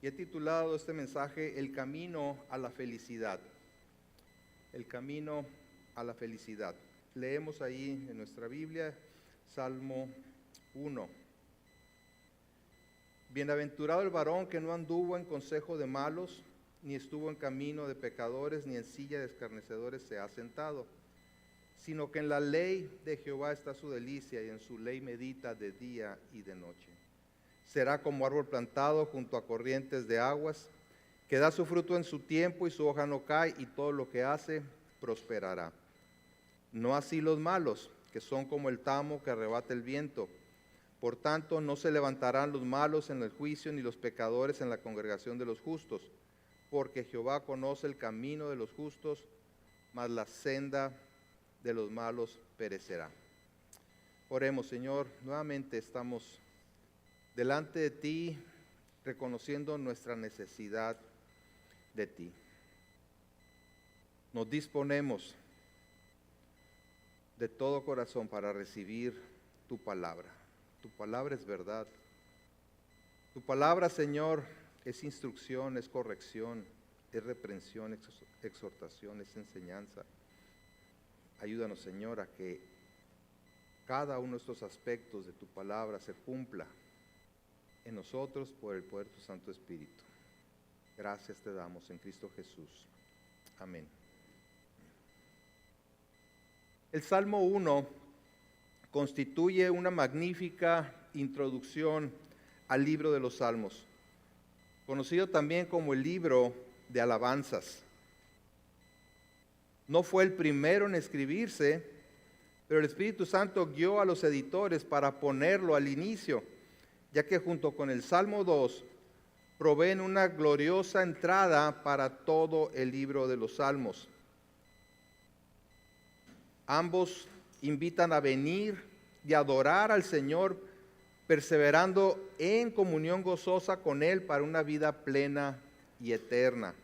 Y he titulado este mensaje El camino a la felicidad. El camino a la felicidad. Leemos ahí en nuestra Biblia, Salmo 1. Bienaventurado el varón que no anduvo en consejo de malos, ni estuvo en camino de pecadores, ni en silla de escarnecedores se ha sentado, sino que en la ley de Jehová está su delicia, y en su ley medita de día y de noche. Será como árbol plantado junto a corrientes de aguas, que da su fruto en su tiempo y su hoja no cae, y todo lo que hace prosperará. No así los malos, que son como el tamo que arrebata el viento. Por tanto, no se levantarán los malos en el juicio, ni los pecadores en la congregación de los justos, porque Jehová conoce el camino de los justos, mas la senda de los malos perecerá. Oremos, Señor, nuevamente estamos delante de ti, reconociendo nuestra necesidad de ti. Nos disponemos de todo corazón para recibir tu palabra. Tu palabra es verdad. Tu palabra, Señor, es instrucción, es corrección, es reprensión, exhortación, es enseñanza. Ayúdanos, Señor, a que cada uno de estos aspectos de tu palabra se cumpla en nosotros por el poder de tu Santo Espíritu. Gracias te damos en Cristo Jesús. Amén. El Salmo 1 constituye una magnífica introducción al libro de los Salmos, conocido también como el libro de alabanzas. No fue el primero en escribirse, pero el Espíritu Santo guió a los editores para ponerlo al inicio, ya que junto con el Salmo 2 proveen una gloriosa entrada para todo el libro de los Salmos. Ambos invitan a venir y adorar al Señor, perseverando en comunión gozosa con Él para una vida plena y eterna.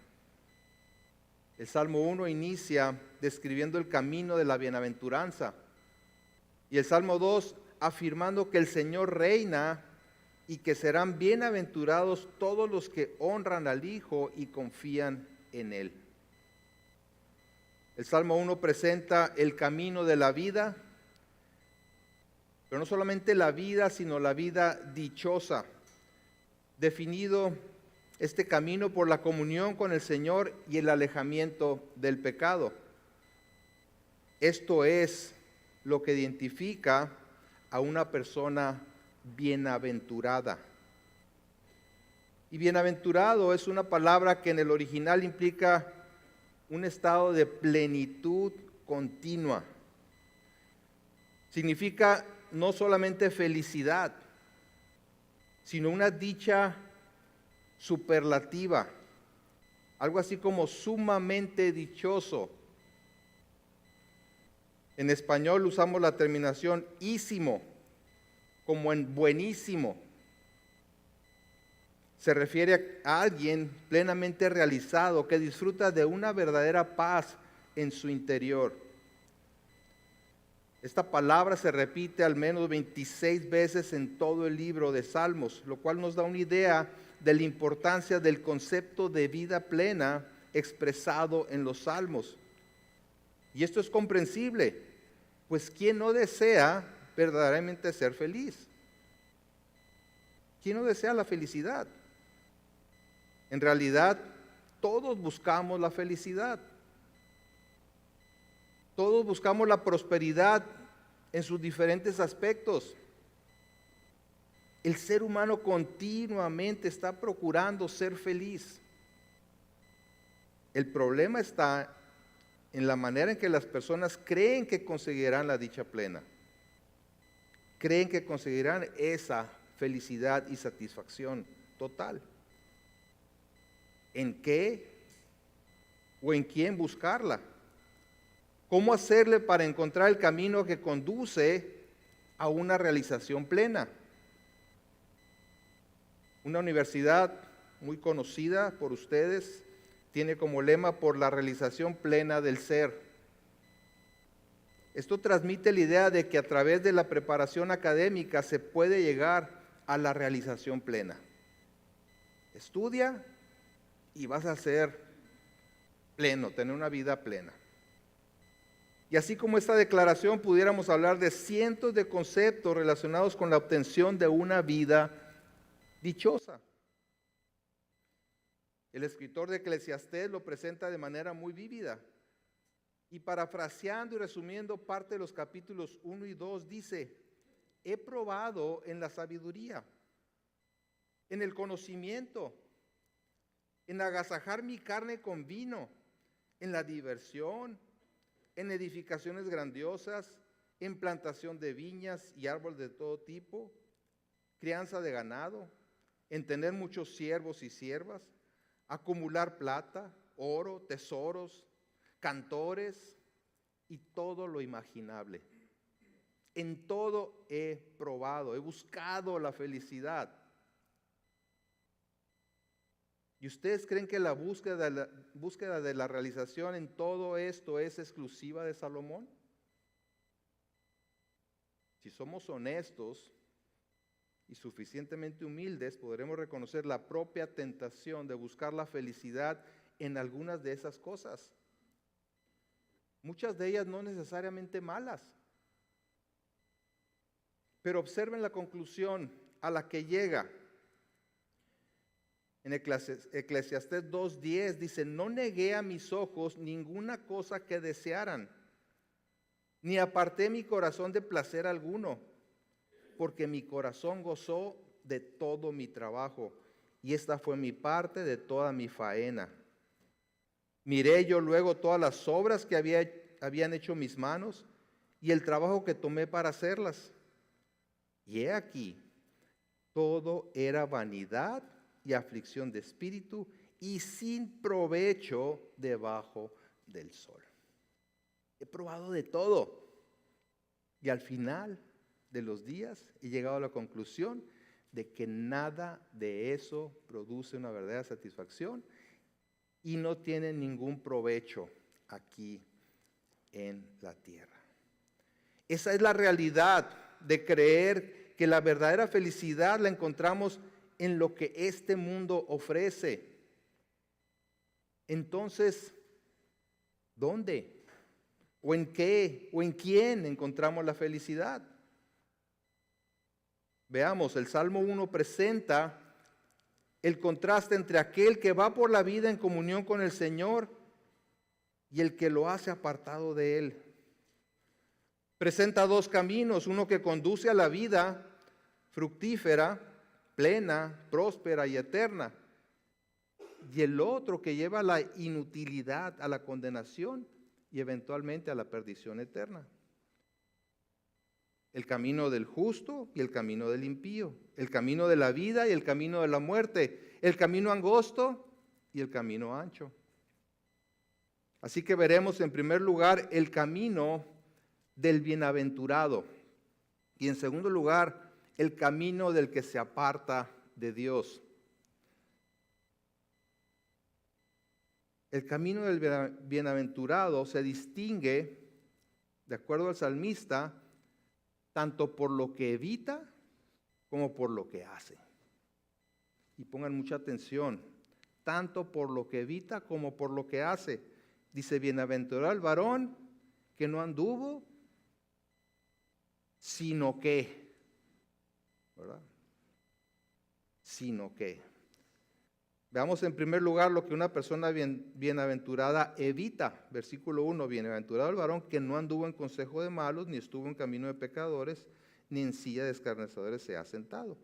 El Salmo 1 inicia describiendo el camino de la bienaventuranza, y el Salmo 2 afirmando que el Señor reina y que serán bienaventurados todos los que honran al Hijo y confían en Él. El Salmo 1 presenta el camino de la vida, pero no solamente la vida, sino la vida dichosa, definido este camino por la comunión con el Señor y el alejamiento del pecado. Esto es lo que identifica a una persona bienaventurada. Y bienaventurado es una palabra que en el original implica un estado de plenitud continua. Significa no solamente felicidad, sino una dicha superlativa, algo así como sumamente dichoso. En español usamos la terminación ísimo, como en buenísimo. Se refiere a alguien plenamente realizado que disfruta de una verdadera paz en su interior. Esta palabra se repite al menos 26 veces en todo el libro de Salmos, lo cual nos da una idea de la importancia del concepto de vida plena expresado en los Salmos. Y esto es comprensible, pues ¿quién no desea verdaderamente ser feliz? ¿Quién no desea la felicidad? En realidad, todos buscamos la felicidad. Todos buscamos la prosperidad en sus diferentes aspectos. El ser humano continuamente está procurando ser feliz. El problema está en la manera en que las personas creen que conseguirán la dicha plena. Creen que conseguirán esa felicidad y satisfacción total. ¿En qué o en quién buscarla? ¿Cómo hacerle para encontrar el camino que conduce a una realización plena? Una universidad muy conocida por ustedes tiene como lema por la realización plena del ser. Esto transmite la idea de que a través de la preparación académica se puede llegar a la realización plena. Estudia y vas a ser pleno, tener una vida plena. Y así como esta declaración, pudiéramos hablar de cientos de conceptos relacionados con la obtención de una vida dichosa. El escritor de Eclesiastés lo presenta de manera muy vívida. Y parafraseando y resumiendo parte de los capítulos 1 y 2, dice: he probado en la sabiduría, en el conocimiento, en agasajar mi carne con vino, en la diversión, en edificaciones grandiosas, en plantación de viñas y árboles de todo tipo, crianza de ganado, en tener muchos siervos y siervas, acumular plata, oro, tesoros, cantores y todo lo imaginable. En todo he probado, he buscado la felicidad. ¿Y ustedes creen que la búsqueda de la realización en todo esto es exclusiva de Salomón? Si somos honestos y suficientemente humildes, podremos reconocer la propia tentación de buscar la felicidad en algunas de esas cosas. Muchas de ellas no necesariamente malas. Pero observen la conclusión a la que llega. En Eclesiastés 2:10 dice: no negué a mis ojos ninguna cosa que desearan, ni aparté mi corazón de placer alguno, porque mi corazón gozó de todo mi trabajo, y esta fue mi parte de toda mi faena. Miré yo luego todas las obras que habían hecho mis manos, y el trabajo que tomé para hacerlas. Y he aquí, todo era vanidad y aflicción de espíritu, y sin provecho debajo del sol. He probado de todo, y al final de los días he llegado a la conclusión de que nada de eso produce una verdadera satisfacción y no tiene ningún provecho aquí en la tierra. Esa es la realidad de creer que la verdadera felicidad la encontramos en lo que este mundo ofrece. Entonces, ¿dónde? ¿O en qué? ¿O en quién encontramos la felicidad? Veamos, el Salmo 1 presenta el contraste entre aquel que va por la vida en comunión con el Señor y el que lo hace apartado de Él. Presenta dos caminos, uno que conduce a la vida fructífera, plena, próspera y eterna, y el otro que lleva a la inutilidad, a la condenación y eventualmente a la perdición eterna. El camino del justo y el camino del impío, el camino de la vida y el camino de la muerte, el camino angosto y el camino ancho. Así que veremos en primer lugar el camino del bienaventurado y en segundo lugar el camino del que se aparta de Dios. El camino del bienaventurado se distingue, de acuerdo al salmista, tanto por lo que evita como por lo que hace. Y pongan mucha atención, tanto por lo que evita como por lo que hace. Dice: bienaventurado el varón que no anduvo, sino que, ¿verdad? Sino que. Veamos en primer lugar lo que una persona bienaventurada evita. Versículo 1, bienaventurado el varón que no anduvo en consejo de malos, ni estuvo en camino de pecadores, ni en silla de escarnecedores se ha sentado.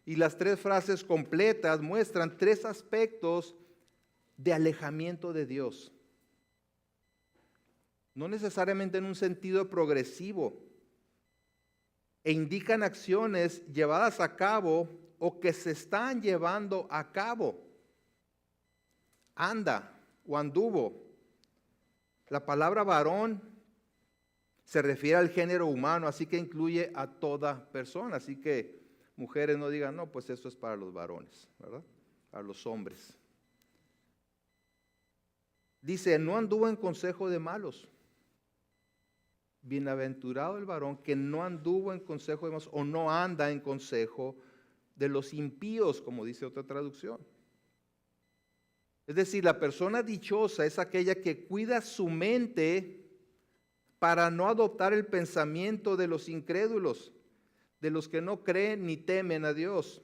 Y las tres frases completas muestran tres aspectos de alejamiento de Dios. No necesariamente en un sentido progresivo, e indican acciones llevadas a cabo o que se están llevando a cabo. Anda o anduvo. La palabra varón se refiere al género humano, así que incluye a toda persona. Así que mujeres no digan: no, pues eso es para los varones, ¿verdad? Para los hombres. Dice: no anduvo en consejo de malos. Bienaventurado el varón que no anduvo en consejo de malos, o no anda en consejo de los impíos, como dice otra traducción. Es decir, la persona dichosa es aquella que cuida su mente para no adoptar el pensamiento de los incrédulos, de los que no creen ni temen a Dios.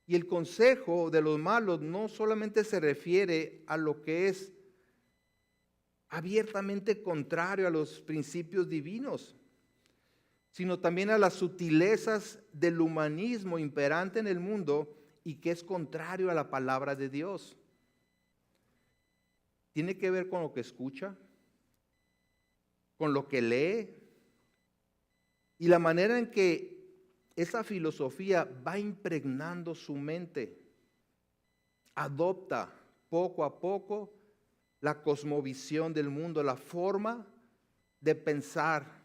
Y el consejo de los malos no solamente se refiere a lo que es abiertamente contrario a los principios divinos, sino también a las sutilezas del humanismo imperante en el mundo y que es contrario a la palabra de Dios. Tiene que ver con lo que escucha, con lo que lee y la manera en que esa filosofía va impregnando su mente. Adopta poco a poco la cosmovisión del mundo, la forma de pensar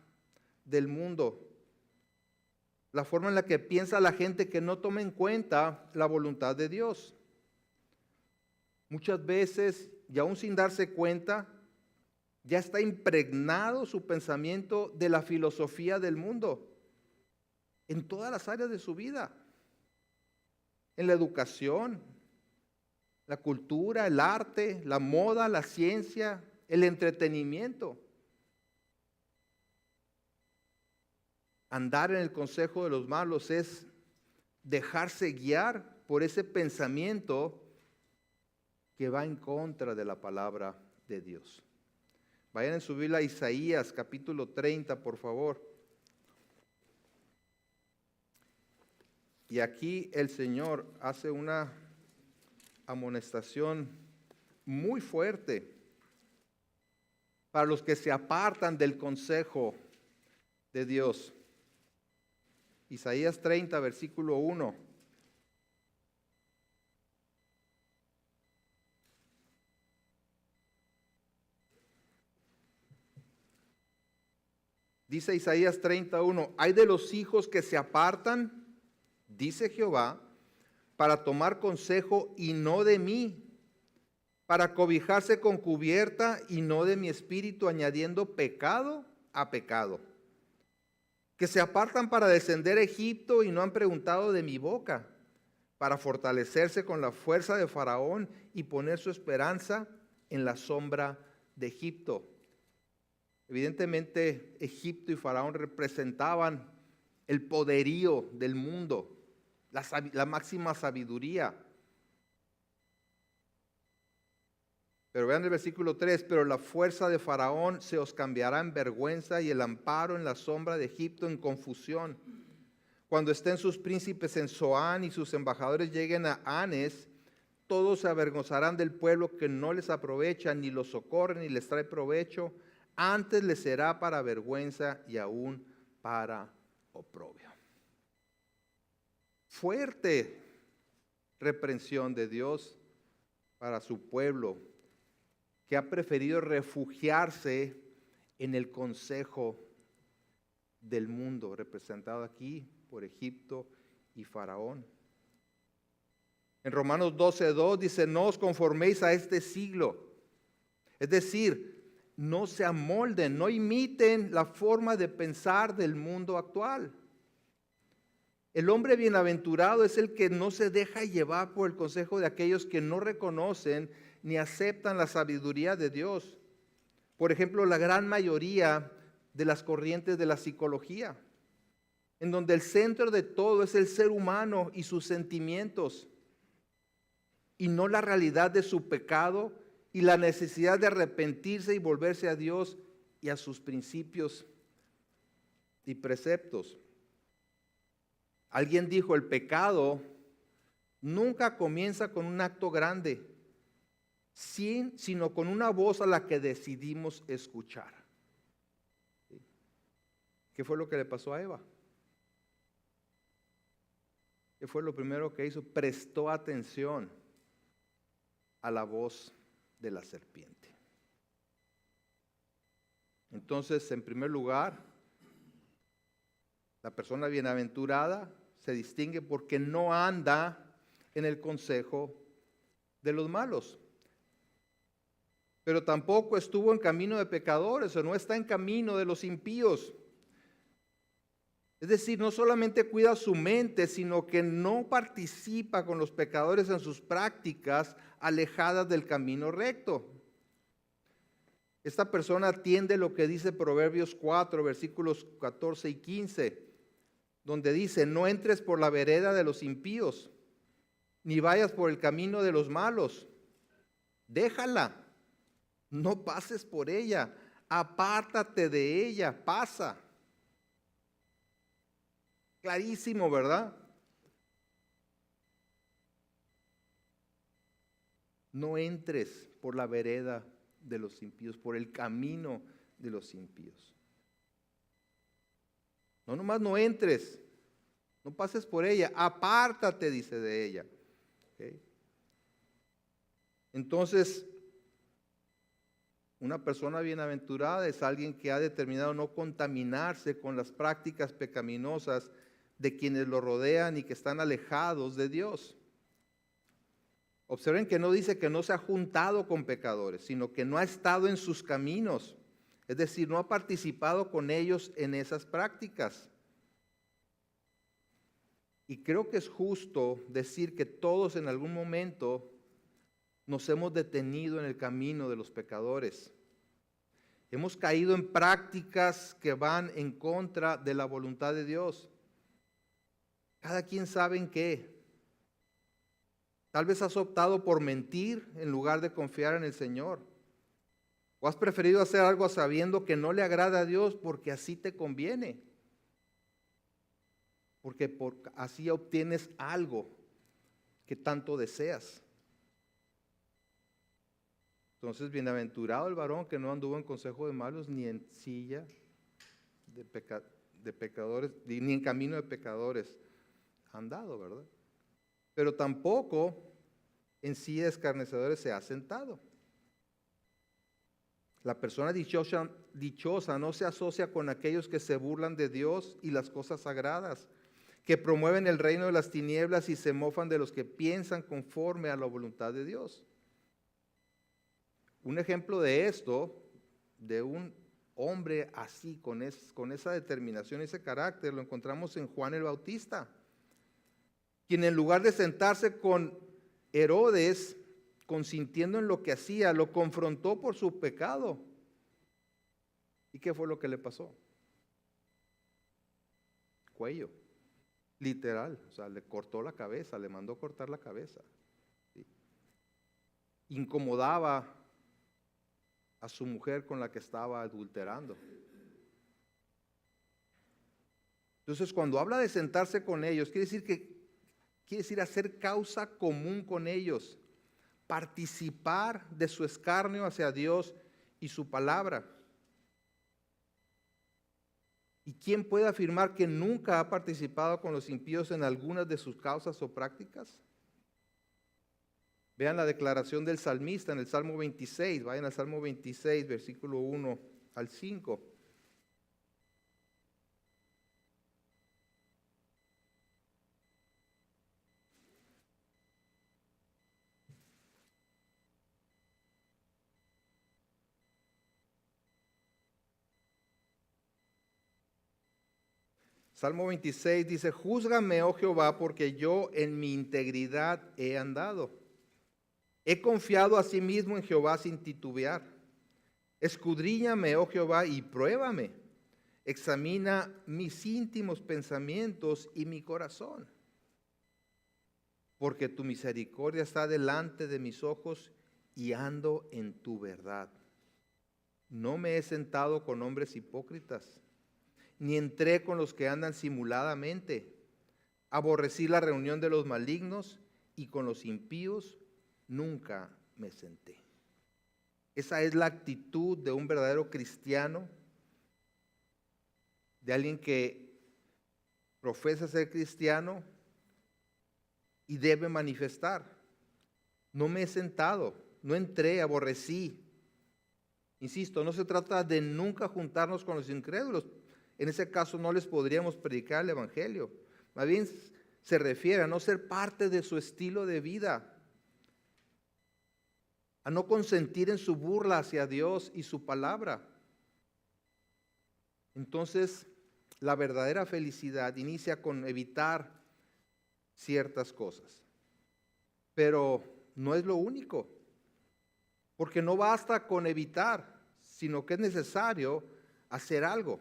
del mundo, la forma en la que piensa la gente que no toma en cuenta la voluntad de Dios. Muchas veces, y aún sin darse cuenta, ya está impregnado su pensamiento de la filosofía del mundo en todas las áreas de su vida, en la educación, la cultura, el arte, la moda, la ciencia, el entretenimiento. Andar en el consejo de los malos es dejarse guiar por ese pensamiento que va en contra de la palabra de Dios. Vayan a subir a Isaías capítulo 30, por favor. Y aquí el Señor hace una amonestación muy fuerte para los que se apartan del consejo de Dios. Isaías 30, versículo 1. Dice Isaías 31, hay de los hijos que se apartan, dice Jehová, para tomar consejo y no de mí, para cobijarse con cubierta y no de mi espíritu, añadiendo pecado a pecado. Que se apartan para descender a Egipto y no han preguntado de mi boca, para fortalecerse con la fuerza de Faraón y poner su esperanza en la sombra de Egipto. Evidentemente, Egipto y Faraón representaban el poderío del mundo, la máxima sabiduría. Pero vean el versículo 3, pero la fuerza de Faraón se os cambiará en vergüenza y el amparo en la sombra de Egipto en confusión. Cuando estén sus príncipes en Zoán y sus embajadores lleguen a Anes, todos se avergonzarán del pueblo que no les aprovecha, ni los socorre, ni les trae provecho. Antes les será para vergüenza y aún para oprobio. Fuerte reprensión de Dios para su pueblo, que ha preferido refugiarse en el consejo del mundo, representado aquí por Egipto y Faraón. En Romanos 12:2 dice, no os conforméis a este siglo. Es decir, no se amolden, no imiten la forma de pensar del mundo actual. El hombre bienaventurado es el que no se deja llevar por el consejo de aquellos que no reconocen ni aceptan la sabiduría de Dios. Por ejemplo, la gran mayoría de las corrientes de la psicología, en donde el centro de todo es el ser humano y sus sentimientos, y no la realidad de su pecado y la necesidad de arrepentirse y volverse a Dios y a sus principios y preceptos. Alguien dijo, el pecado nunca comienza con un acto grande, sino con una voz a la que decidimos escuchar. ¿Qué fue lo que le pasó a Eva? ¿Qué fue lo primero que hizo? Prestó atención a la voz de la serpiente. Entonces, en primer lugar, la persona bienaventurada se distingue porque no anda en el consejo de los malos. Pero tampoco estuvo en camino de pecadores, o no está en camino de los impíos. Es decir, no solamente cuida su mente, sino que no participa con los pecadores en sus prácticas alejadas del camino recto. Esta persona atiende lo que dice Proverbios 4, versículos 14 y 15, donde dice: no entres por la vereda de los impíos, ni vayas por el camino de los malos. Déjala, no pases por ella, apártate de ella, pasa. Clarísimo, ¿verdad? No entres por la vereda de los impíos, por el camino de los impíos. No nomás no entres, no pases por ella, apártate, dice, de ella. ¿Okay? Entonces, una persona bienaventurada es alguien que ha determinado no contaminarse con las prácticas pecaminosas de quienes lo rodean y que están alejados de Dios. Observen que no dice que no se ha juntado con pecadores, sino que no ha estado en sus caminos. Es decir, no ha participado con ellos en esas prácticas. Y creo que es justo decir que todos en algún momento nos hemos detenido en el camino de los pecadores. Hemos caído en prácticas que van en contra de la voluntad de Dios. Cada quien sabe en qué. Tal vez has optado por mentir en lugar de confiar en el Señor. O has preferido hacer algo sabiendo que no le agrada a Dios porque así te conviene. Porque así obtienes algo que tanto deseas. Entonces, bienaventurado el varón que no anduvo en consejo de malos, ni en silla de pecadores, ni en camino de pecadores ha andado, ¿verdad? Pero tampoco en silla de escarnecedores se ha sentado. La persona dichosa no se asocia con aquellos que se burlan de Dios y las cosas sagradas, que promueven el reino de las tinieblas y se mofan de los que piensan conforme a la voluntad de Dios. Un ejemplo de esto, de un hombre así, con esa determinación, ese carácter, lo encontramos en Juan el Bautista, quien en lugar de sentarse con Herodes, consintiendo en lo que hacía, lo confrontó por su pecado. ¿Y qué fue lo que le pasó? Cuello, literal, o sea, le cortó la cabeza, le mandó cortar la cabeza. ¿Sí? Incomodaba a su mujer con la que estaba adulterando. Entonces, cuando habla de sentarse con ellos, quiere decir hacer causa común con ellos, participar de su escarnio hacia Dios y su palabra. ¿Y quién puede afirmar que nunca ha participado con los impíos en algunas de sus causas o prácticas? Vean la declaración del salmista en el Salmo 26, vayan al Salmo 26, versículo 1 al 5. Salmo 26 dice: júzgame, oh Jehová, porque yo en mi integridad he andado. He confiado a sí mismo en Jehová sin titubear. Escudriñame, oh Jehová, y pruébame. Examina mis íntimos pensamientos y mi corazón. Porque tu misericordia está delante de mis ojos y ando en tu verdad. No me he sentado con hombres hipócritas, ni entré con los que andan simuladamente. Aborrecí la reunión de los malignos y con los impíos nunca me senté. Esa es la actitud de un verdadero cristiano, de alguien que profesa ser cristiano y debe manifestar. No me he sentado, no entré, aborrecí. Insisto, no se trata de nunca juntarnos con los incrédulos. En ese caso no les podríamos predicar el evangelio. Más bien se refiere a no ser parte de su estilo de vida, a no consentir en su burla hacia Dios y su palabra. Entonces, la verdadera felicidad inicia con evitar ciertas cosas. Pero no es lo único, porque no basta con evitar, sino que es necesario hacer algo.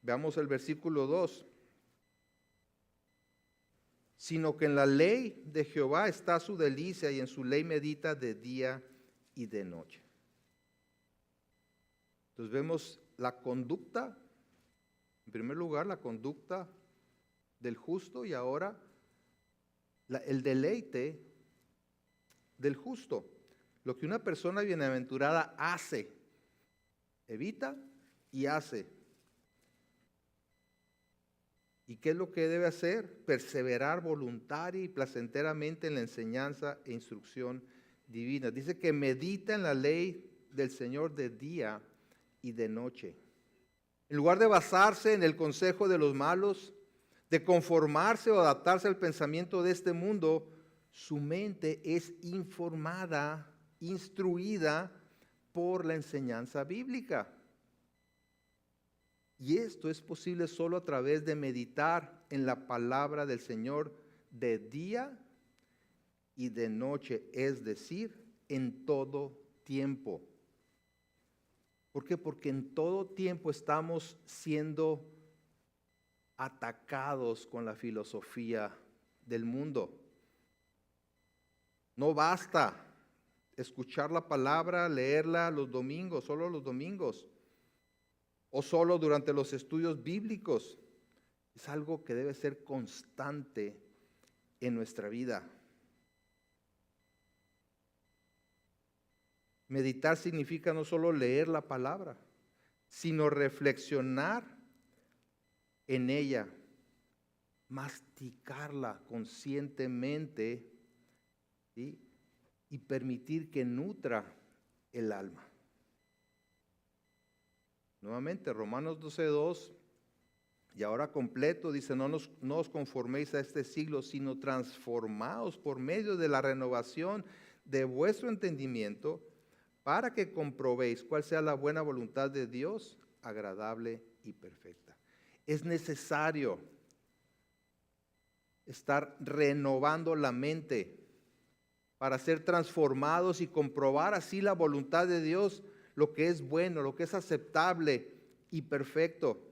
Veamos el versículo 2. Sino que en la ley de Jehová está su delicia, y en su ley medita de día y de noche. Entonces vemos la conducta, en primer lugar la conducta del justo, y ahora el deleite del justo. Lo que una persona bienaventurada hace, evita y hace. ¿Y qué es lo que debe hacer? Perseverar voluntaria y placenteramente en la enseñanza e instrucción divina. Dice que medita en la ley del Señor de día y de noche. En lugar de basarse en el consejo de los malos, de conformarse o adaptarse al pensamiento de este mundo, su mente es informada, instruida por la enseñanza bíblica. Y esto es posible solo a través de meditar en la palabra del Señor de día y de noche, es decir, en todo tiempo. ¿Por qué? Porque en todo tiempo estamos siendo atacados con la filosofía del mundo. No basta escuchar la palabra, leerla los domingos, solo los domingos, o solo durante los estudios bíblicos. Es algo que debe ser constante en nuestra vida. Meditar significa no solo leer la palabra, sino reflexionar en ella, masticarla conscientemente, ¿sí? Y permitir que nutra el alma. Nuevamente, Romanos 12:2, y ahora completo, dice, no os conforméis a este siglo, sino transformaos por medio de la renovación de vuestro entendimiento, para que comprobéis cuál sea la buena voluntad de Dios, agradable y perfecta. Es necesario estar renovando la mente para ser transformados y comprobar así la voluntad de Dios, lo que es bueno, lo que es aceptable y perfecto.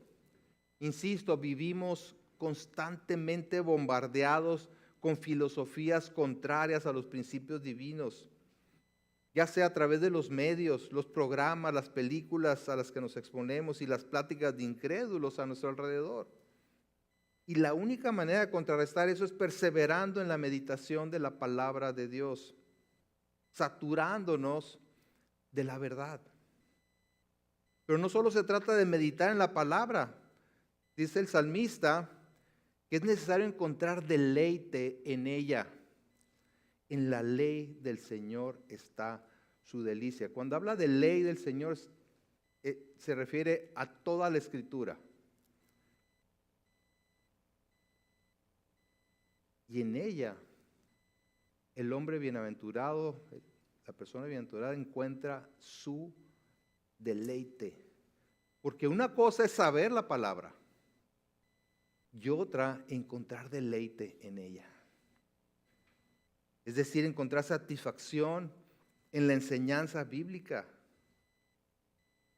Insisto, vivimos constantemente bombardeados con filosofías contrarias a los principios divinos, ya sea a través de los medios, los programas, las películas a las que nos exponemos y las pláticas de incrédulos a nuestro alrededor. Y la única manera de contrarrestar eso es perseverando en la meditación de la palabra de Dios, saturándonos de la verdad. Pero no solo se trata de meditar en la palabra. Dice el salmista que es necesario encontrar deleite en ella. En la ley del Señor está su delicia. Cuando habla de ley del Señor, se refiere a toda la Escritura. Y en ella, el hombre bienaventurado, la persona bienaventurada encuentra su deleite. Porque una cosa es saber la palabra y otra encontrar deleite en ella. Es decir, encontrar satisfacción en la enseñanza bíblica,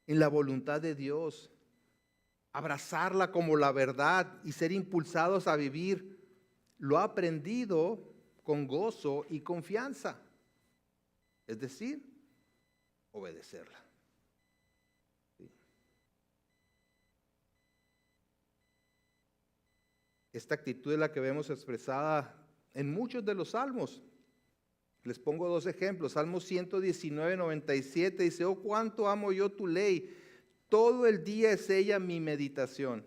en la voluntad de Dios, abrazarla como la verdad y ser impulsados a vivir lo aprendido con gozo y confianza. Es decir, obedecerla. ¿Sí? Esta actitud es la que vemos expresada en muchos de los salmos. Les pongo dos ejemplos. Salmo 119:97 dice: oh, cuánto amo yo tu ley, todo el día es ella mi meditación.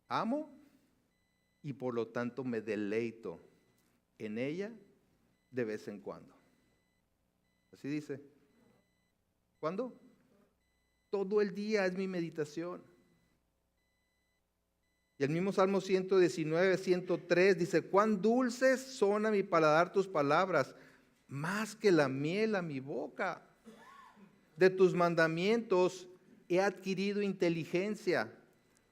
Amo y por lo tanto me deleito en ella de vez en cuando. Así dice. ¿Cuándo? Todo el día es mi meditación. Y el mismo Salmo 119:103 dice: cuán dulces son a mi paladar tus palabras, más que la miel a mi boca. De tus mandamientos he adquirido inteligencia.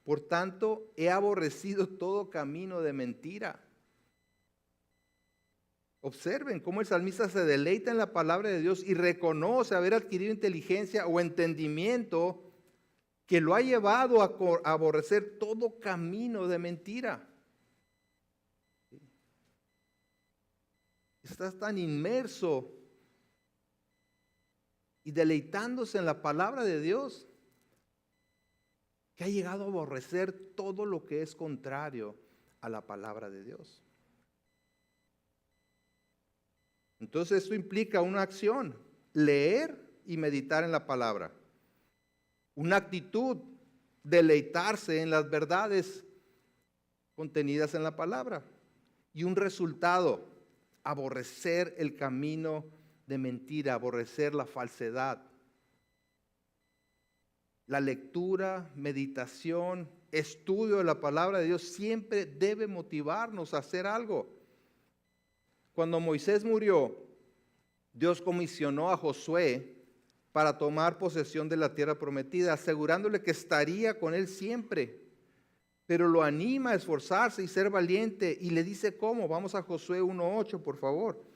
Por tanto, he aborrecido todo camino de mentira. Observen cómo el salmista se deleita en la palabra de Dios y reconoce haber adquirido inteligencia o entendimiento que lo ha llevado a aborrecer todo camino de mentira. Estás tan inmerso y deleitándose en la palabra de Dios que ha llegado a aborrecer todo lo que es contrario a la palabra de Dios. Entonces esto implica una acción, leer y meditar en la palabra. Una actitud, deleitarse en las verdades contenidas en la palabra. Y un resultado, aborrecer el camino de mentira, aborrecer la falsedad. La lectura, meditación, estudio de la palabra de Dios siempre debe motivarnos a hacer algo. Cuando Moisés murió, Dios comisionó a Josué para tomar posesión de la tierra prometida, asegurándole que estaría con él siempre. Pero lo anima a esforzarse y ser valiente y le dice cómo. Vamos a Josué 1:8, por favor.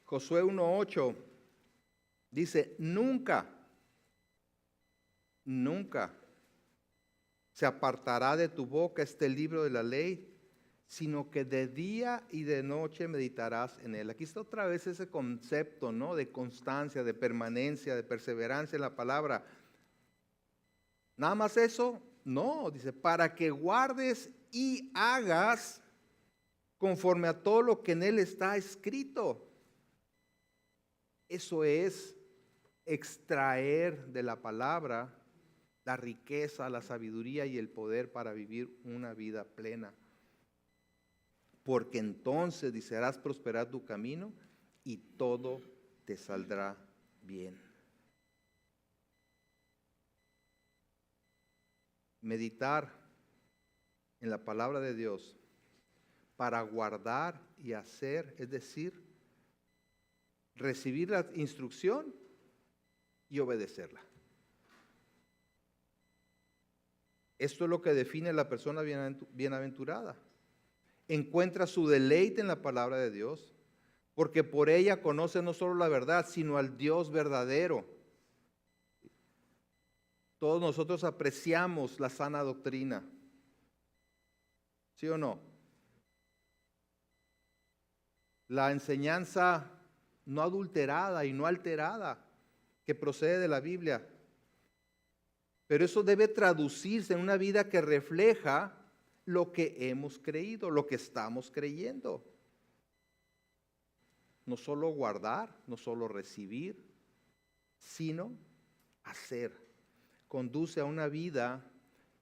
Josué 1:8 dice, nunca se apartará de tu boca este libro de la ley, sino que de día y de noche meditarás en él. Aquí está otra vez ese concepto, ¿no? De constancia, de permanencia, de perseverancia en la palabra. ¿Nada más eso? No, dice, para que guardes y hagas conforme a todo lo que en él está escrito. Eso es extraer de la palabra la riqueza, la sabiduría y el poder para vivir una vida plena. Porque entonces, dice, harás prosperar tu camino y todo te saldrá bien. Meditar en la palabra de Dios para guardar y hacer, es decir, recibir la instrucción y obedecerla. Esto es lo que define a la persona bienaventurada. Encuentra su deleite en la palabra de Dios, porque por ella conoce no solo la verdad, sino al Dios verdadero. Todos nosotros apreciamos la sana doctrina. ¿Sí o no? La enseñanza no adulterada y no alterada que procede de la Biblia. Pero eso debe traducirse en una vida que refleja lo que hemos creído, lo que estamos creyendo. No solo guardar, no solo recibir, sino hacer. Conduce a una vida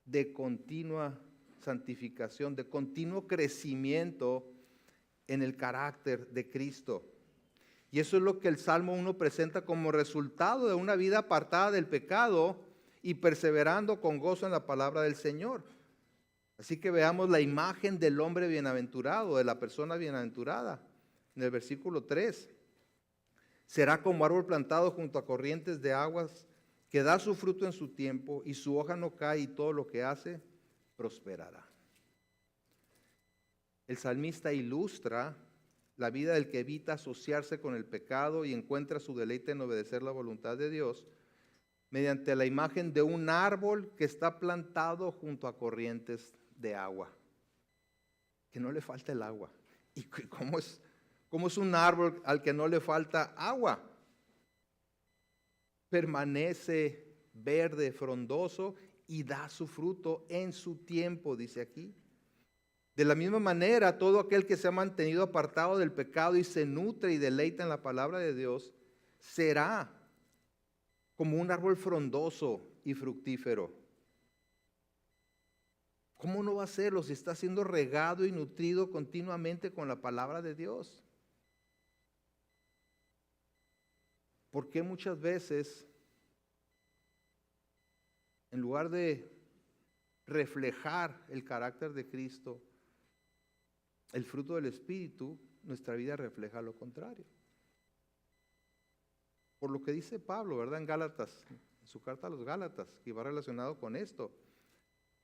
de continua santificación, de continuo crecimiento en el carácter de Cristo. Y eso es lo que el Salmo 1 presenta como resultado de una vida apartada del pecado y perseverando con gozo en la palabra del Señor. Así que veamos la imagen del hombre bienaventurado, de la persona bienaventurada. En el versículo 3, será como árbol plantado junto a corrientes de aguas, que da su fruto en su tiempo y su hoja no cae y todo lo que hace prosperará. El salmista ilustra la vida del que evita asociarse con el pecado y encuentra su deleite en obedecer la voluntad de Dios mediante la imagen de un árbol que está plantado junto a corrientes de agua. Que no le falta el agua. ¿Y cómo es un árbol al que no le falta agua? Permanece verde, frondoso y da su fruto en su tiempo, dice aquí. De la misma manera, todo aquel que se ha mantenido apartado del pecado y se nutre y deleita en la palabra de Dios, será como un árbol frondoso y fructífero. ¿Cómo no va a serlo si está siendo regado y nutrido continuamente con la palabra de Dios? ¿Por qué muchas veces, en lugar de reflejar el carácter de Cristo, el fruto del Espíritu, nuestra vida refleja lo contrario? Por lo que dice Pablo, ¿verdad? En Gálatas, en su carta a los Gálatas, que va relacionado con esto.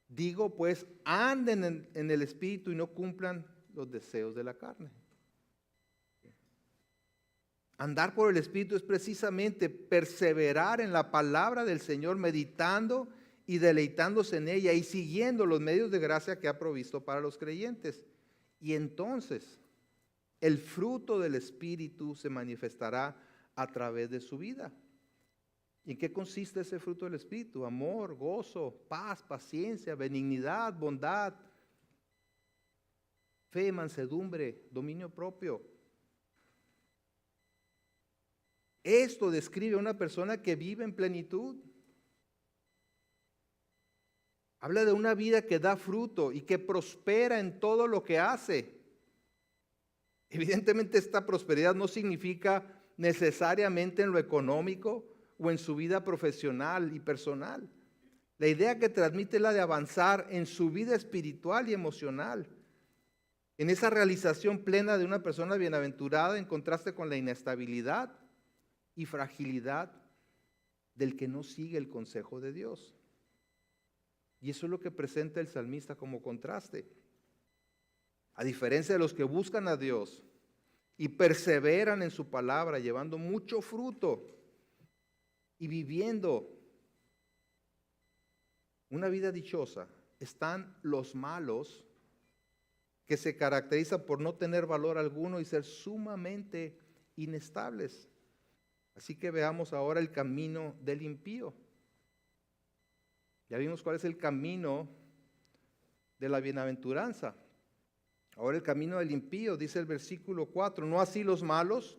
Digo pues, anden en el Espíritu y no cumplan los deseos de la carne. Andar por el Espíritu es precisamente perseverar en la palabra del Señor, meditando y deleitándose en ella y siguiendo los medios de gracia que ha provisto para los creyentes. Y entonces el fruto del Espíritu se manifestará a través de su vida. ¿Y en qué consiste ese fruto del Espíritu? Amor, gozo, paz, paciencia, benignidad, bondad, fe, mansedumbre, dominio propio. Esto describe a una persona que vive en plenitud. Habla de una vida que da fruto y que prospera en todo lo que hace. Evidentemente esta prosperidad no significa necesariamente en lo económico o en su vida profesional y personal. La idea que transmite es la de avanzar en su vida espiritual y emocional, en esa realización plena de una persona bienaventurada en contraste con la inestabilidad y fragilidad del que no sigue el consejo de Dios. Y eso es lo que presenta el salmista como contraste. A diferencia de los que buscan a Dios y perseveran en su palabra, llevando mucho fruto y viviendo una vida dichosa, están los malos que se caracterizan por no tener valor alguno y ser sumamente inestables. Así que veamos ahora el camino del impío. Ya vimos cuál es el camino de la bienaventuranza. Ahora el camino del impío, dice el versículo 4, no así los malos,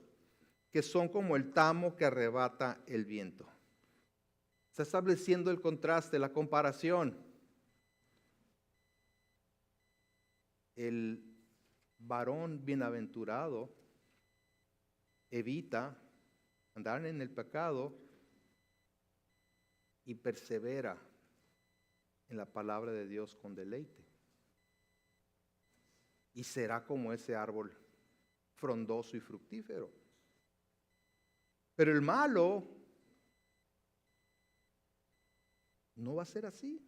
que son como el tamo que arrebata el viento. Está estableciendo el contraste, la comparación. El varón bienaventurado evita andar en el pecado y persevera en la palabra de Dios con deleite. Y será como ese árbol frondoso y fructífero. Pero el malo no va a ser así.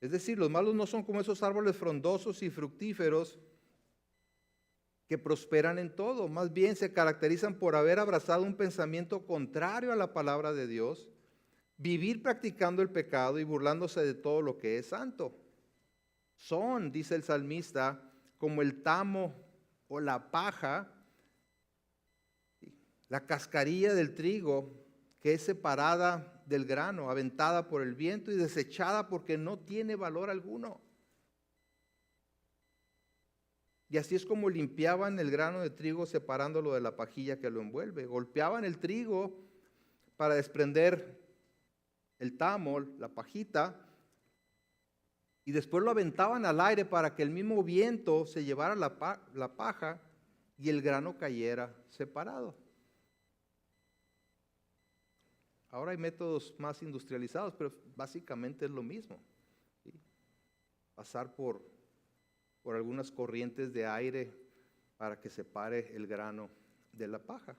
Es decir, los malos no son como esos árboles frondosos y fructíferos que prosperan en todo. Más bien se caracterizan por haber abrazado un pensamiento contrario a la palabra de Dios, vivir practicando el pecado y burlándose de todo lo que es santo. Son, dice el salmista, como el tamo o la paja, la cascarilla del trigo que es separada del grano, aventada por el viento y desechada porque no tiene valor alguno. Y así es como limpiaban el grano de trigo separándolo de la pajilla que lo envuelve. Golpeaban el trigo para desprender el tamo, la pajita, y después lo aventaban al aire para que el mismo viento se llevara la paja y el grano cayera separado. Ahora hay métodos más industrializados, pero básicamente es lo mismo, ¿sí? Pasar por algunas corrientes de aire para que separe el grano de la paja.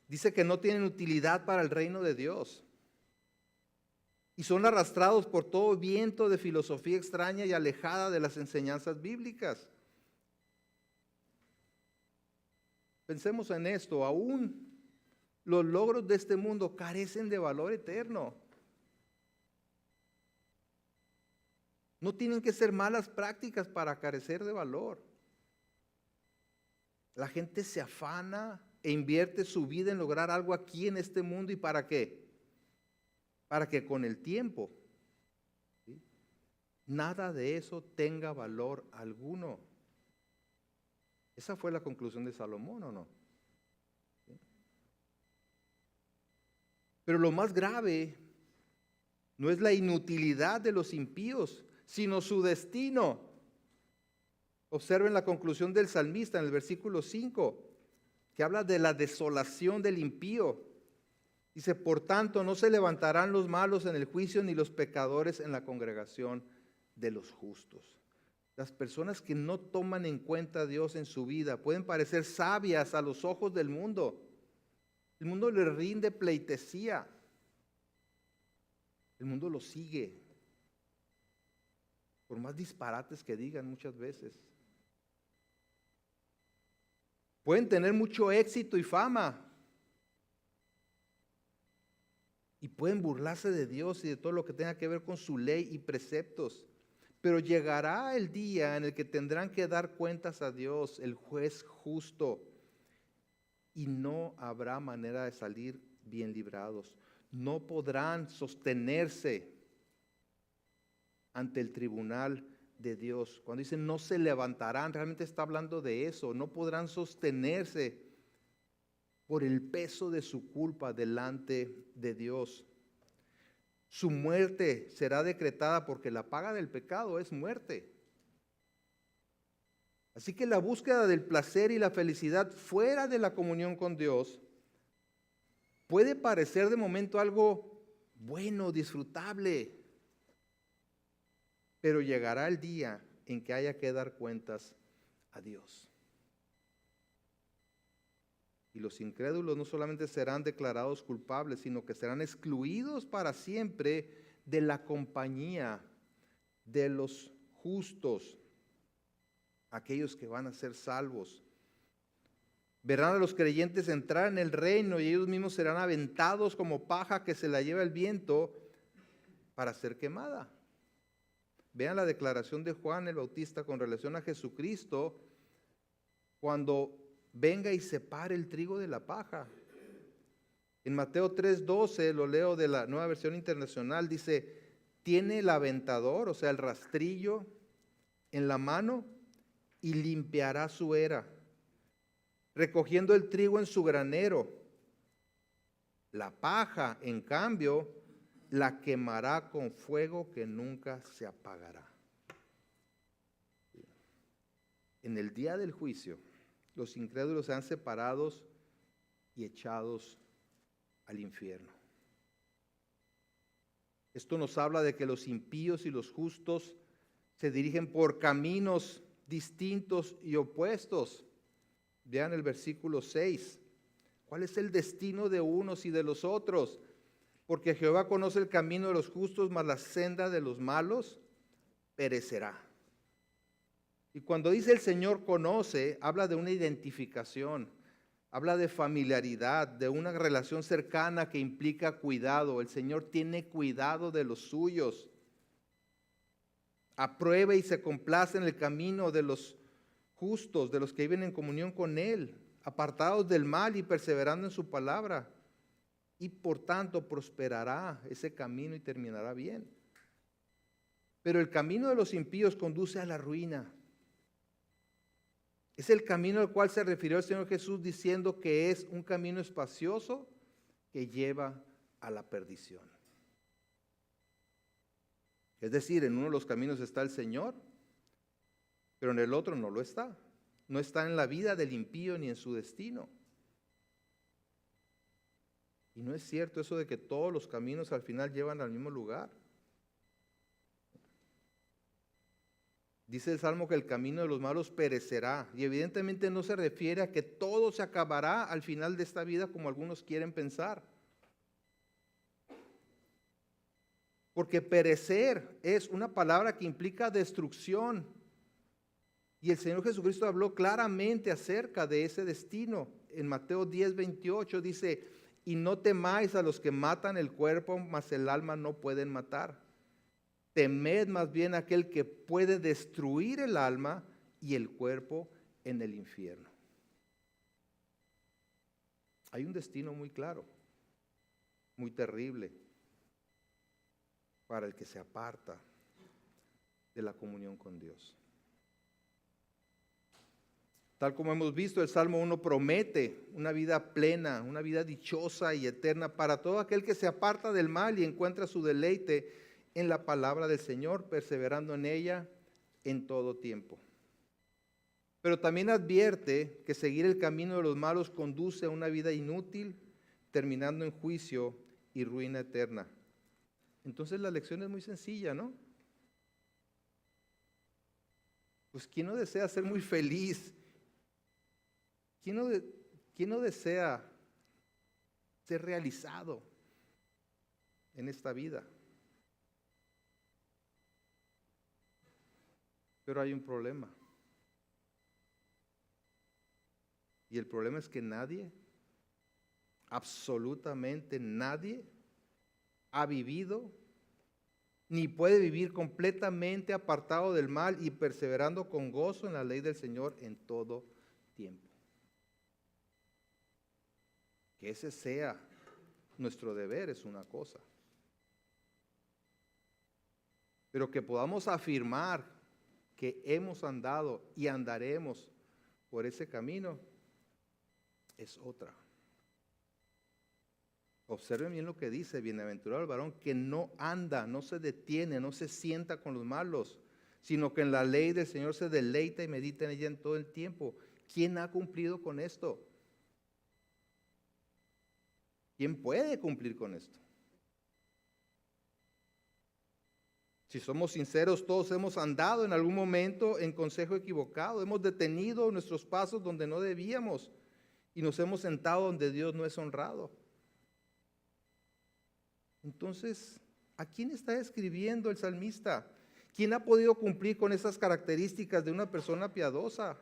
Dice que no tienen utilidad para el reino de Dios y son arrastrados por todo viento de filosofía extraña y alejada de las enseñanzas bíblicas. Pensemos en esto, aún los logros de este mundo carecen de valor eterno. No tienen que ser malas prácticas para carecer de valor. La gente se afana e invierte su vida en lograr algo aquí en este mundo. ¿Y para qué? Para que con el tiempo, ¿sí?, nada de eso tenga valor alguno. Esa fue la conclusión de Salomón, ¿o no? ¿Sí? Pero lo más grave no es la inutilidad de los impíos, sino su destino. Observen la conclusión del salmista en el versículo 5. que habla de la desolación del impío. Dice, por tanto, no se levantarán los malos en el juicio, ni los pecadores en la congregación de los justos. Las personas que no toman en cuenta a Dios en su vida pueden parecer sabias a los ojos del mundo. El mundo le rinde pleitesía. El mundo lo sigue. Por más disparates que digan muchas veces. Pueden tener mucho éxito y fama. Y pueden burlarse de Dios y de todo lo que tenga que ver con su ley y preceptos. Pero llegará el día en el que tendrán que dar cuentas a Dios, el juez justo. Y no habrá manera de salir bien librados. No podrán sostenerse ante el tribunal de Dios. Cuando dice no se levantarán, realmente está hablando de eso. No podrán sostenerse por el peso de su culpa delante de Dios. Su muerte será decretada porque la paga del pecado es muerte. Así que la búsqueda del placer y la felicidad fuera de la comunión con Dios puede parecer de momento algo bueno, disfrutable, pero llegará el día en que haya que dar cuentas a Dios. Y los incrédulos no solamente serán declarados culpables, sino que serán excluidos para siempre de la compañía de los justos, aquellos que van a ser salvos. Verán a los creyentes entrar en el reino y ellos mismos serán aventados como paja que se la lleva el viento para ser quemada. Vean la declaración de Juan el Bautista con relación a Jesucristo cuando venga y separe el trigo de la paja. En Mateo 3:12, lo leo de la Nueva Versión Internacional, dice, tiene el aventador, o sea, el rastrillo en la mano y limpiará su era, recogiendo el trigo en su granero. La paja, en cambio, la quemará con fuego que nunca se apagará. En el día del juicio, los incrédulos serán separados y echados al infierno. Esto nos habla de que los impíos y los justos se dirigen por caminos distintos y opuestos. Vean el versículo 6. ¿Cuál es el destino de unos y de los otros? Porque Jehová conoce el camino de los justos, mas la senda de los malos perecerá. Y cuando dice el Señor conoce, habla de una identificación, habla de familiaridad, de una relación cercana que implica cuidado. El Señor tiene cuidado de los suyos. Aprueba y se complace en el camino de los justos, de los que viven en comunión con Él, apartados del mal y perseverando en su palabra. Y por tanto prosperará ese camino y terminará bien. Pero el camino de los impíos conduce a la ruina. Es el camino al cual se refirió el Señor Jesús diciendo que es un camino espacioso que lleva a la perdición. Es decir, en uno de los caminos está el Señor, pero en el otro no lo está. No está en la vida del impío ni en su destino. Y no es cierto eso de que todos los caminos al final llevan al mismo lugar. Dice el Salmo que el camino de los malos perecerá. Y evidentemente no se refiere a que todo se acabará al final de esta vida como algunos quieren pensar. Porque perecer es una palabra que implica destrucción. Y el Señor Jesucristo habló claramente acerca de ese destino. En Mateo 10:28 dice, y no temáis a los que matan el cuerpo, mas el alma no pueden matar. Temed más bien a aquel que puede destruir el alma y el cuerpo en el infierno. Hay un destino muy claro, muy terrible para el que se aparta de la comunión con Dios. Tal como hemos visto, el Salmo 1 promete una vida plena, una vida dichosa y eterna para todo aquel que se aparta del mal y encuentra su deleite en la palabra del Señor, perseverando en ella en todo tiempo. Pero también advierte que seguir el camino de los malos conduce a una vida inútil, terminando en juicio y ruina eterna. Entonces la lección es muy sencilla, ¿no? Pues ¿quién no desea ser muy feliz? ¿Quién no desea ser realizado en esta vida? Pero hay un problema. Y el problema es que nadie, absolutamente nadie, ha vivido ni puede vivir completamente apartado del mal y perseverando con gozo en la ley del Señor en todo tiempo. Que ese sea nuestro deber es una cosa, pero que podamos afirmar que hemos andado y andaremos por ese camino es otra. Observen bien lo que dice: bienaventurado el varón que no anda, no se detiene, no se sienta con los malos, sino que en la ley del Señor se deleita y medita en ella en todo el tiempo. ¿Quién ha cumplido con esto? ¿Quién puede cumplir con esto? Si somos sinceros, todos hemos andado en algún momento en consejo equivocado, hemos detenido nuestros pasos donde no debíamos y nos hemos sentado donde Dios no es honrado. Entonces, ¿a quién está escribiendo el salmista? ¿Quién ha podido cumplir con esas características de una persona piadosa?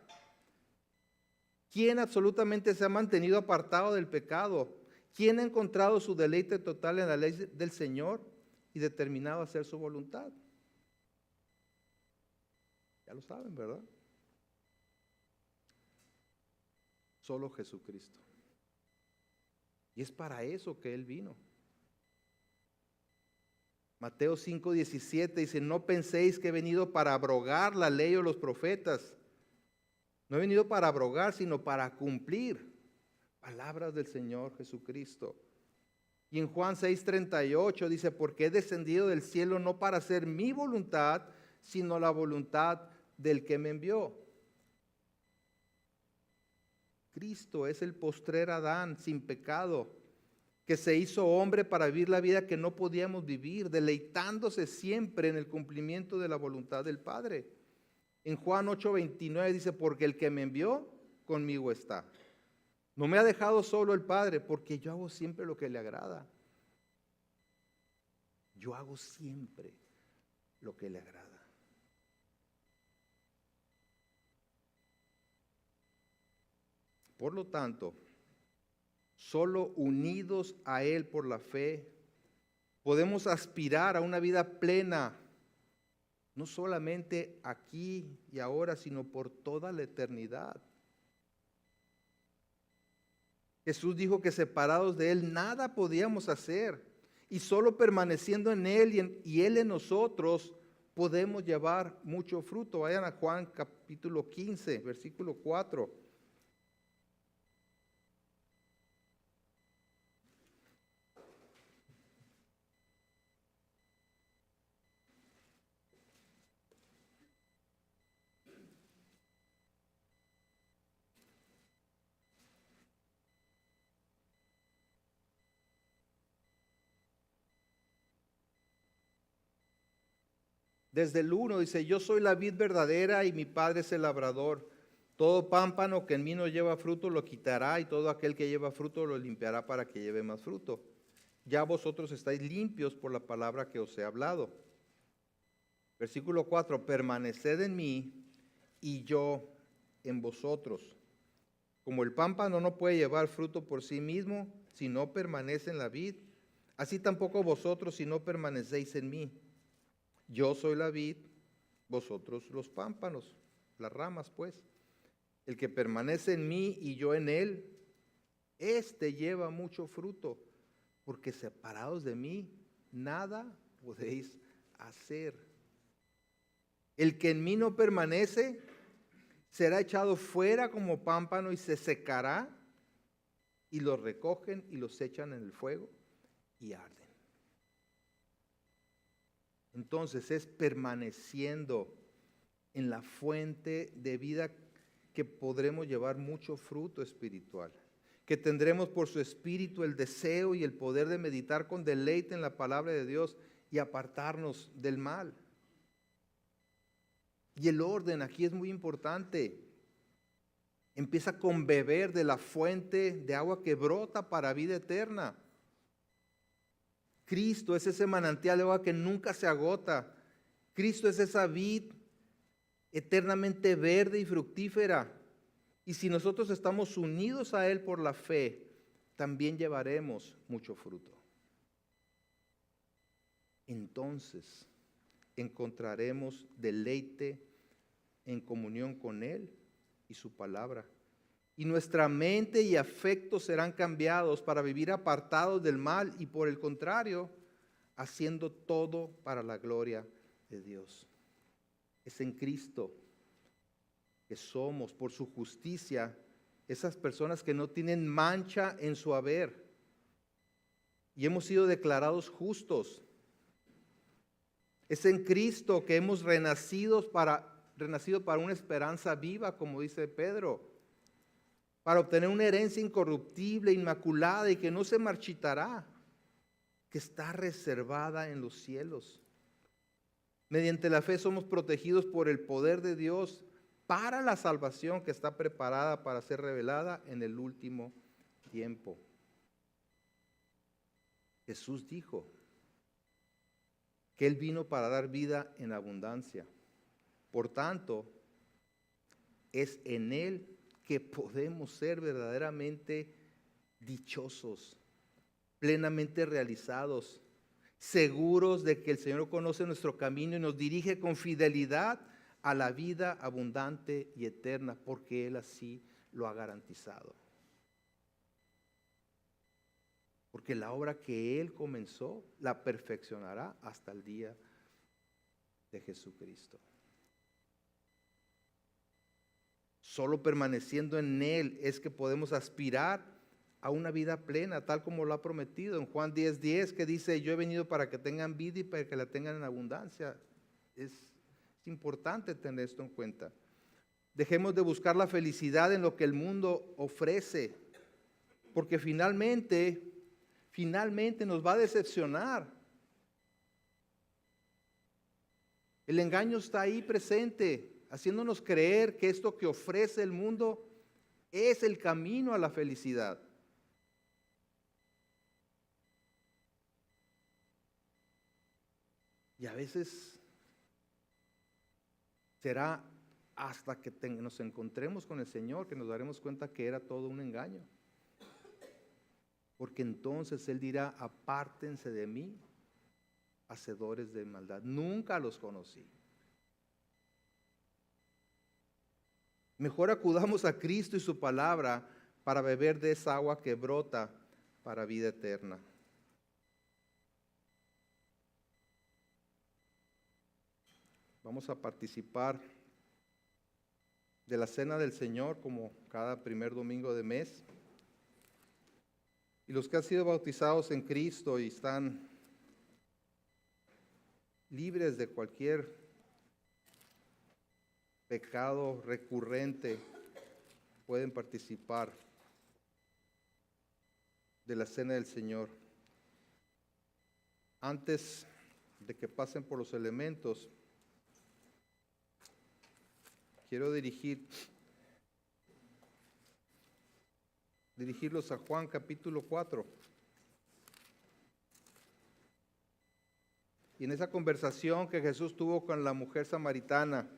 ¿Quién absolutamente se ha mantenido apartado del pecado? ¿Quién ha encontrado su deleite total en la ley del Señor y determinado a hacer su voluntad? Ya lo saben, ¿verdad? Solo Jesucristo. Y es para eso que Él vino. Mateo 5:17 dice: no penséis que he venido para abrogar la ley o los profetas. No he venido para abrogar, sino para cumplir palabras del Señor Jesucristo. Y en Juan 6:38 dice: porque he descendido del cielo no para hacer mi voluntad, sino la voluntad del que me envió. Cristo es el postrer Adán sin pecado, que se hizo hombre para vivir la vida que no podíamos vivir, deleitándose siempre en el cumplimiento de la voluntad del Padre. En Juan 8:29 dice: porque el que me envió conmigo está. No me ha dejado solo el Padre, porque yo hago siempre lo que le agrada. Yo hago siempre lo que le agrada. Por lo tanto, solo unidos a Él por la fe, podemos aspirar a una vida plena, no solamente aquí y ahora, sino por toda la eternidad. Jesús dijo que separados de Él nada podíamos hacer, y solo permaneciendo en Él y Él en nosotros podemos llevar mucho fruto. Vayan a Juan capítulo 15, versículo 4. Desde el 1 dice: yo soy la vid verdadera y mi Padre es el labrador. Todo pámpano que en mí no lleva fruto lo quitará, y todo aquel que lleva fruto lo limpiará para que lleve más fruto. Ya vosotros estáis limpios por la palabra que os he hablado. Versículo 4: permaneced en mí y yo en vosotros. Como el pámpano no puede llevar fruto por sí mismo si no permanece en la vid, así tampoco vosotros si no permanecéis en mí. Yo soy la vid, vosotros los pámpanos, las ramas pues. El que permanece en mí y yo en él, éste lleva mucho fruto, porque separados de mí, nada podéis hacer. El que en mí no permanece, será echado fuera como pámpano y se secará, y los recogen y los echan en el fuego y arden. Entonces es permaneciendo en la fuente de vida que podremos llevar mucho fruto espiritual, que tendremos por su espíritu el deseo y el poder de meditar con deleite en la palabra de Dios y apartarnos del mal. Y el orden aquí es muy importante. Empieza con beber de la fuente de agua que brota para vida eterna. Cristo es ese manantial de agua que nunca se agota. Cristo es esa vid eternamente verde y fructífera. Y si nosotros estamos unidos a Él por la fe, también llevaremos mucho fruto. Entonces encontraremos deleite en comunión con Él y su palabra. Y nuestra mente y afectos serán cambiados para vivir apartados del mal y por el contrario, haciendo todo para la gloria de Dios. Es en Cristo que somos, por su justicia, esas personas que no tienen mancha en su haber. Y hemos sido declarados justos. Es en Cristo que hemos renacido para una esperanza viva, como dice Pedro, para obtener una herencia incorruptible, inmaculada y que no se marchitará, que está reservada en los cielos. Mediante la fe somos protegidos por el poder de Dios para la salvación que está preparada para ser revelada en el último tiempo. Jesús dijo que Él vino para dar vida en abundancia. Por tanto, es en Él que podemos ser verdaderamente dichosos, plenamente realizados, seguros de que el Señor conoce nuestro camino y nos dirige con fidelidad a la vida abundante y eterna, porque Él así lo ha garantizado. Porque la obra que Él comenzó, la perfeccionará hasta el día de Jesucristo. Solo permaneciendo en Él es que podemos aspirar a una vida plena, tal como lo ha prometido en Juan 10:10, que dice: yo he venido para que tengan vida y para que la tengan en abundancia. Es importante tener esto en cuenta. Dejemos de buscar la felicidad en lo que el mundo ofrece, porque finalmente nos va a decepcionar. El engaño está ahí presente, haciéndonos creer que esto que ofrece el mundo es el camino a la felicidad. Y a veces será hasta que nos encontremos con el Señor que nos daremos cuenta que era todo un engaño. Porque entonces Él dirá: apártense de mí, hacedores de maldad. Nunca los conocí. Mejor acudamos a Cristo y su palabra para beber de esa agua que brota para vida eterna. Vamos a participar de la cena del Señor como cada primer domingo de mes. Y los que han sido bautizados en Cristo y están libres de cualquier pecado recurrente pueden participar de la cena del Señor. Antes de que pasen por los elementos, quiero dirigirlos a Juan capítulo 4. Y en esa conversación que Jesús tuvo con la mujer samaritana,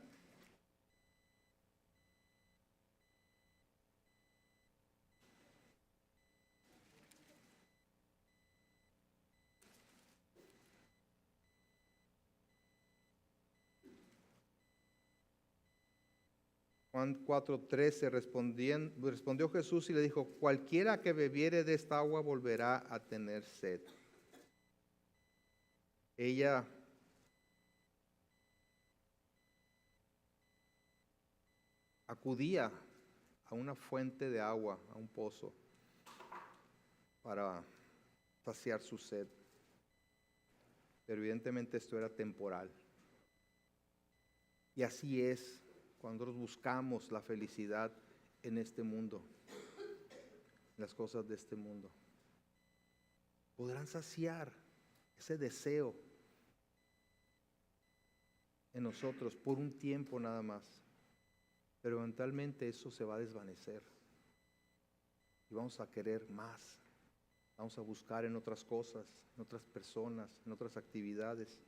Juan 4:13, respondió Jesús y le dijo: cualquiera que bebiere de esta agua volverá a tener sed. Ella acudía a una fuente de agua, a un pozo, para saciar su sed. Pero evidentemente esto era temporal. Y así es cuando nosotros buscamos la felicidad en este mundo, las cosas de este mundo. Podrán saciar ese deseo en nosotros por un tiempo nada más, pero eventualmente eso se va a desvanecer y vamos a querer más. Vamos a buscar en otras cosas, en otras personas, en otras actividades.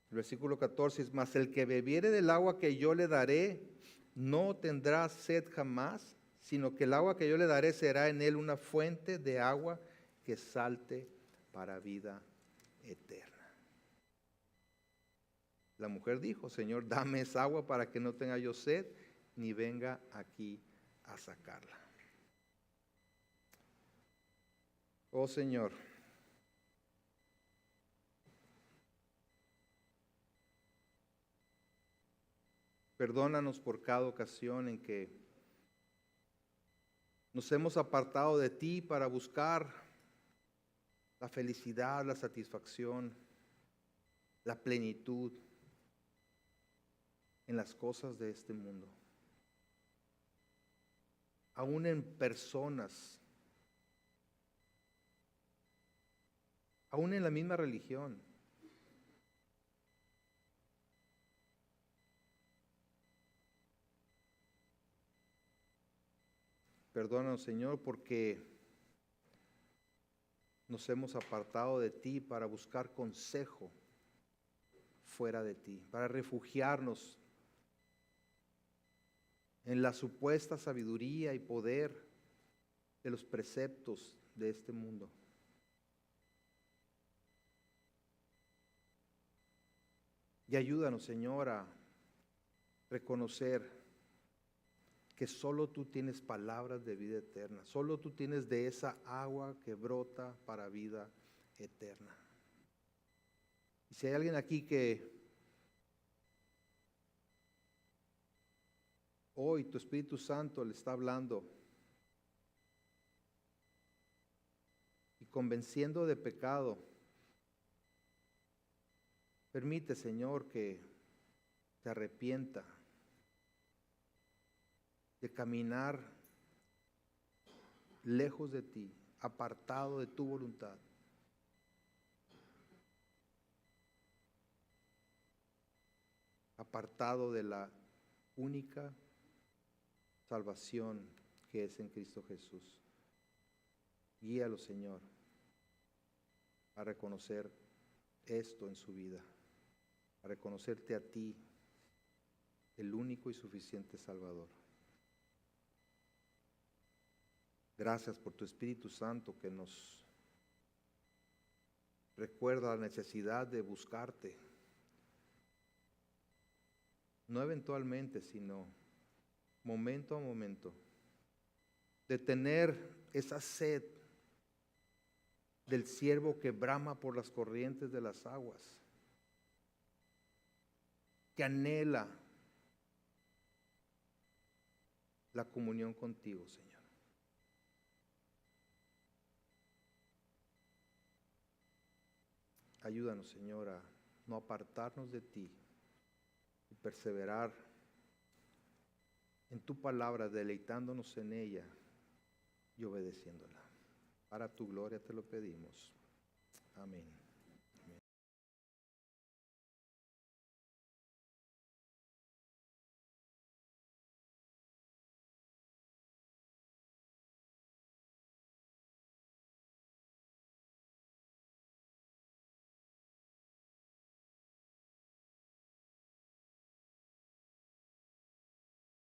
El versículo 14 es: mas el que bebiere del agua que yo le daré no tendrá sed jamás, sino que el agua que yo le daré será en él una fuente de agua que salte para vida eterna. La mujer dijo: Señor, dame esa agua para que no tenga yo sed, ni venga aquí a sacarla. Oh Señor, perdónanos por cada ocasión en que nos hemos apartado de ti para buscar la felicidad, la satisfacción, la plenitud en las cosas de este mundo. Aún en personas, aún en la misma religión. Perdónanos, Señor, porque nos hemos apartado de ti para buscar consejo fuera de ti, para refugiarnos en la supuesta sabiduría y poder de los preceptos de este mundo. Y ayúdanos, Señor, a reconocer que solo tú tienes palabras de vida eterna, solo tú tienes de esa agua que brota para vida eterna. Y si hay alguien aquí que hoy tu Espíritu Santo le está hablando y convenciendo de pecado, permite, Señor, que se arrepienta de caminar lejos de ti, apartado de tu voluntad. Apartado de la única salvación que es en Cristo Jesús. Guíalo, Señor, a reconocer esto en su vida, a reconocerte a ti, el único y suficiente Salvador. Gracias por tu Espíritu Santo que nos recuerda la necesidad de buscarte, no eventualmente, sino momento a momento, de tener esa sed del siervo que brama por las corrientes de las aguas, que anhela la comunión contigo, Señor. Ayúdanos, Señor, a no apartarnos de ti y perseverar en tu palabra, deleitándonos en ella y obedeciéndola. Para tu gloria te lo pedimos. Amén.